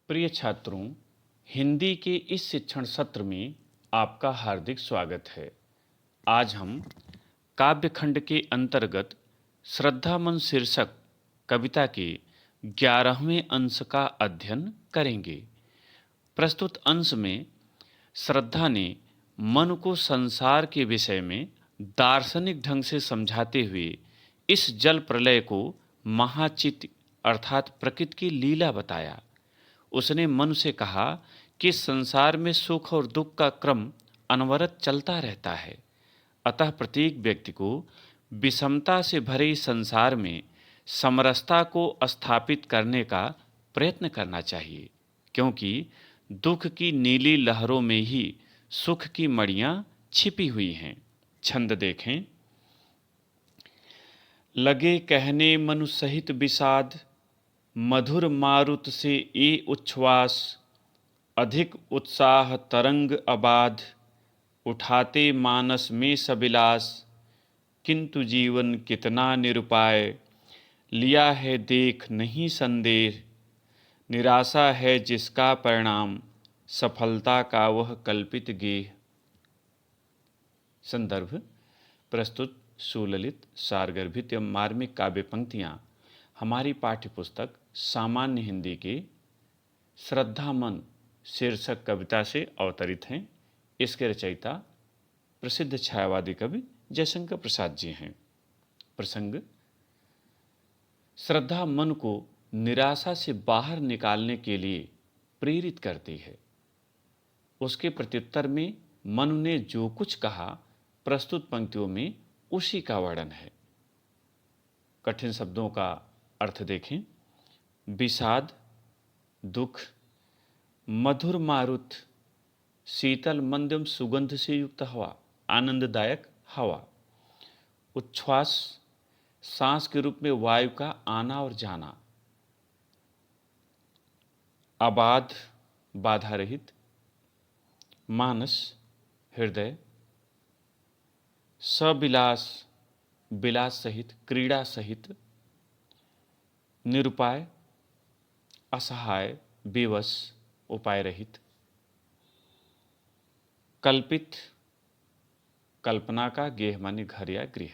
प्रिय छात्रों, हिंदी के इस शिक्षण सत्र में आपका हार्दिक स्वागत है। आज हम काव्यखंड के अंतर्गत श्रद्धामन शीर्षक कविता के 11वें अंश का अध्ययन करेंगे। प्रस्तुत अंश में श्रद्धा ने मन को संसार के विषय में दार्शनिक ढंग से समझाते हुए इस जल प्रलय को महाचित अर्थात प्रकृति की लीला बताया। उसने मन से कहा कि संसार में सुख और दुख का क्रम अनवरत चलता रहता है, अतः प्रत्येक व्यक्ति को विषमता से भरे संसार में समरसता को स्थापित करने का प्रयत्न करना चाहिए, क्योंकि दुख की नीली लहरों में ही सुख की मड़ियाँ छिपी हुई हैं। छंद देखें। लगे कहने मनु सहित विषाद, मधुर मारुत से ये उच्छ्वास, अधिक उत्साह तरंग अबाध, उठाते मानस में सबिलास, किंतु जीवन कितना निरुपाय, लिया है देख नहीं संदेह, निराशा है जिसका परिणाम, सफलता का वह कल्पित गेह। संदर्भ प्रस्तुत सुललित सारगर्भित एवं मार्मिक काव्य पंक्तियाँ हमारी पाठ्य पुस्तक सामान्य हिंदी के श्रद्धामन शीर्षक कविता से अवतरित हैं। इसके रचयिता प्रसिद्ध छायावादी कवि जयशंकर प्रसाद जी हैं। प्रसंग: श्रद्धा मन को निराशा से बाहर निकालने के लिए प्रेरित करती है। उसके प्रत्युत्तर में मनु ने जो कुछ कहा, प्रस्तुत पंक्तियों में उसी का वर्णन है। कठिन शब्दों का अर्थ देखें। विषाद दुख, मधुर मारुत शीतल मंद्यम सुगंध से युक्त हवा, आनंददायक हवा, उच्छ्वास सांस के रूप में वायु का आना और जाना, अबाध बाधा रहित, मानस हृदय, सबिलास विलास सहित क्रीड़ा सहित, निरुपाय असहाय बेवश उपाय रहित, कल्पित कल्पना का गेह माने घर या गृह।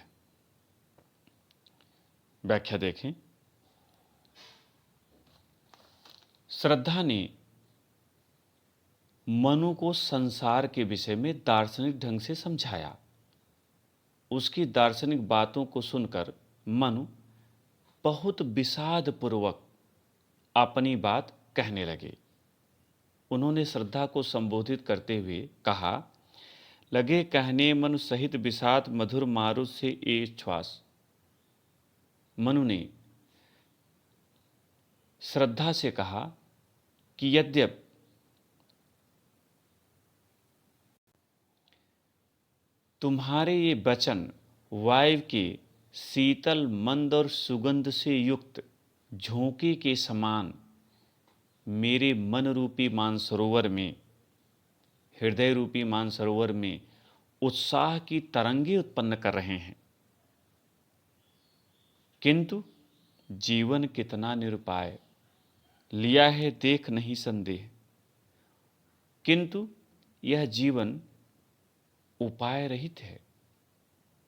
व्याख्या देखें। श्रद्धा ने मनु को संसार के विषय में दार्शनिक ढंग से समझाया। उसकी दार्शनिक बातों को सुनकर मनु बहुत विषाद पूर्वक अपनी बात कहने लगे। उन्होंने श्रद्धा को संबोधित करते हुए कहा, लगे कहने मनु सहित विषाद, मधुर मारुत से ये श्वास। मनु ने श्रद्धा से कहा कि यद्यप तुम्हारे ये वचन वायु के शीतल मंद और सुगंध से युक्त झोंके के समान मेरे मन रूपी मानसरोवर में, हृदय रूपी मानसरोवर में उत्साह की तरंगे उत्पन्न कर रहे हैं, किंतु जीवन कितना निरुपाय, लिया है देख नहीं संदेह। किंतु यह जीवन उपाय रहित है।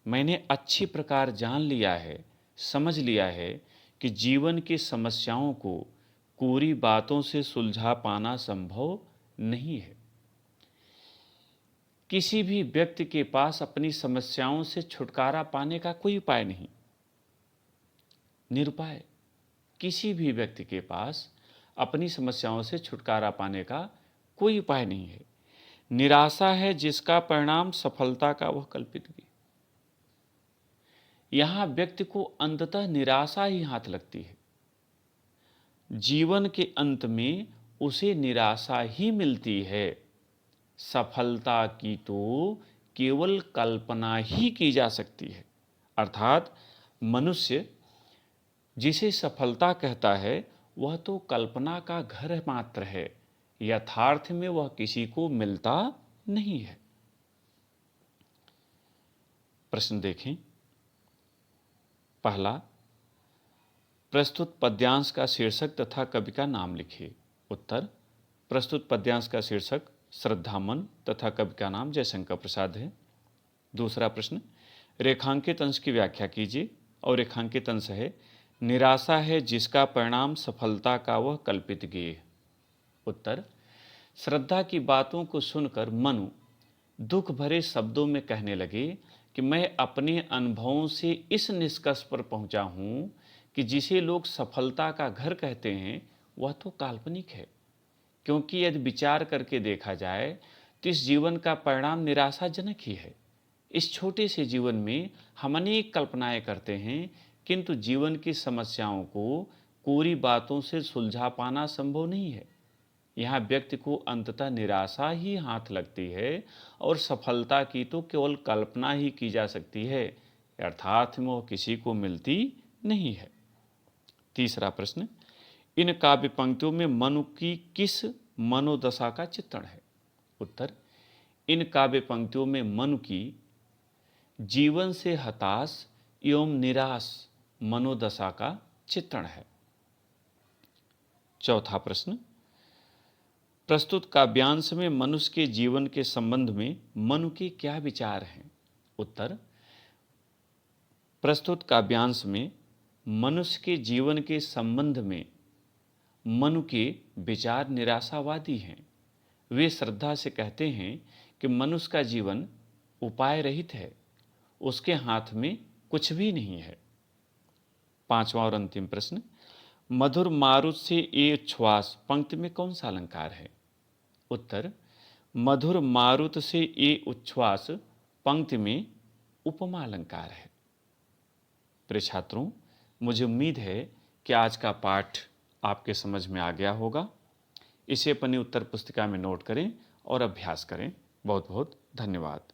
मैंने अच्छी प्रकार जान लिया है, समझ लिया है कि जीवन की समस्याओं को कोरी बातों से सुलझा पाना संभव नहीं है। किसी भी व्यक्ति के पास अपनी समस्याओं से छुटकारा पाने का कोई उपाय नहीं। निरुपाय, किसी भी व्यक्ति के पास अपनी समस्याओं से छुटकारा पाने का कोई उपाय नहीं है। निराशा है जिसका परिणाम सफलता का वह कल्पित भी। यहां व्यक्ति को अंततः निराशा ही हाथ लगती है। जीवन के अंत में उसे निराशा ही मिलती है। सफलता की तो केवल कल्पना ही की जा सकती है। अर्थात मनुष्य जिसे सफलता कहता है वह तो कल्पना का घर मात्र है, यथार्थ में वह किसी को मिलता नहीं है। प्रश्न देखें। पहला, प्रस्तुत पद्यांश का शीर्षक तथा कवि का नाम लिखिए। उत्तर प्रस्तुत पद्यांश का शीर्षक श्रद्धामन तथा कवि का नाम जयशंकर प्रसाद है। दूसरा प्रश्न, रेखांकित अंश की व्याख्या कीजिए और रेखांकित अंश है निराशा है जिसका परिणाम सफलता का वह कल्पित गेय। उत्तर श्रद्धा की बातों को सुनकर मनु दुख भरे शब्दों में कहने लगे कि मैं अपने अनुभवों से इस निष्कर्ष पर पहुंचा हूं कि जिसे लोग सफलता का घर कहते हैं वह तो काल्पनिक है, क्योंकि यदि विचार करके देखा जाए तो इस जीवन का परिणाम निराशाजनक ही है। इस छोटे से जीवन में हम अनेक कल्पनाएं करते हैं, किंतु जीवन की समस्याओं को कोरी बातों से सुलझा पाना संभव नहीं है। यहाँ व्यक्ति को अंततः निराशा ही हाथ लगती है और सफलता की तो केवल कल्पना ही की जा सकती है, अर्थात में वह किसी को मिलती नहीं है। तीसरा प्रश्न, इन काव्य पंक्तियों में मनु की किस मनोदशा का चित्रण है? उत्तर इन काव्य पंक्तियों में मनु की जीवन से हताश एवं निराश मनोदशा का चित्रण है। चौथा प्रश्न, प्रस्तुत काव्यांश में मनुष्य के जीवन के संबंध में मनु के क्या विचार हैं? उत्तर प्रस्तुत काव्यांश में मनुष्य के जीवन के संबंध में मनु के विचार निराशावादी हैं। वे श्रद्धा से कहते हैं कि मनुष्य का जीवन उपाय रहित है, उसके हाथ में कुछ भी नहीं है। पांचवा और अंतिम प्रश्न, मधुर मारुत से ए उच्छ्वास पंक्ति में कौन सा अलंकार है? उत्तर मधुर मारुत से ए उच्छ्वास पंक्ति में उपमा अलंकार है। प्रिय छात्रों, मुझे उम्मीद है कि आज का पाठ आपके समझ में आ गया होगा। इसे अपनी उत्तर पुस्तिका में नोट करें और अभ्यास करें। बहुत बहुत धन्यवाद।